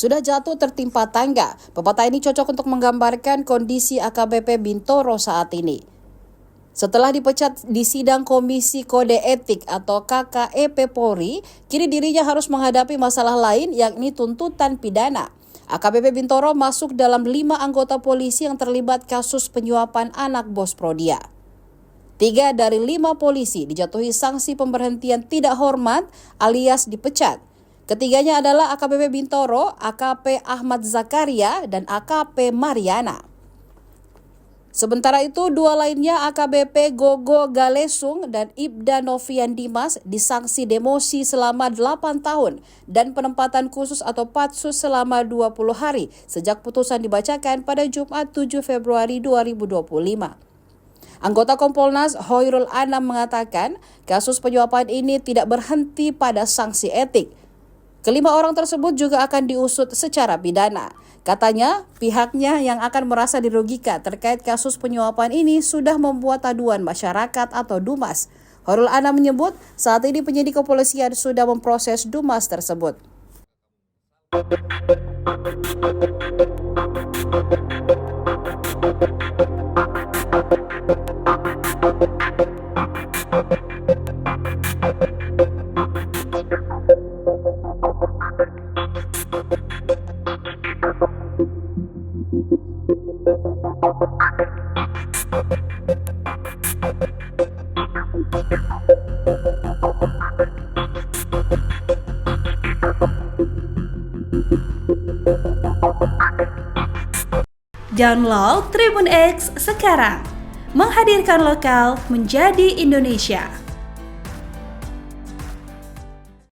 sudah jatuh tertimpa tangga. Pepatah ini cocok untuk menggambarkan kondisi AKBP Bintoro saat ini. Setelah dipecat di sidang Komisi Kode Etik atau KKEP Polri, kini dirinya harus menghadapi masalah lain yakni tuntutan pidana. AKBP Bintoro masuk dalam 5 anggota polisi yang terlibat kasus penyuapan anak bos Prodia. 3 dari 5 polisi dijatuhi sanksi pemberhentian tidak hormat alias dipecat. Ketiganya adalah AKBP Bintoro, AKP Ahmad Zakaria, dan AKP Mariana. Sementara itu, 2 lainnya AKBP Gogo Galesung dan Ibda Novian Dimas disanksi demosi selama 8 tahun dan penempatan khusus atau patsus selama 20 hari sejak putusan dibacakan pada Jumat 7 Februari 2025. Anggota Kompolnas Hoirul Anam mengatakan kasus penyuapan ini tidak berhenti pada sanksi etik. Kelima orang tersebut juga akan diusut secara pidana. Katanya, pihaknya yang akan merasa dirugikan terkait kasus penyuapan ini sudah membuat aduan masyarakat atau Dumas. Hoirul Anam menyebut saat ini penyidik kepolisian sudah memproses Dumas tersebut. Download Tribun X sekarang, menghadirkan lokal menjadi Indonesia.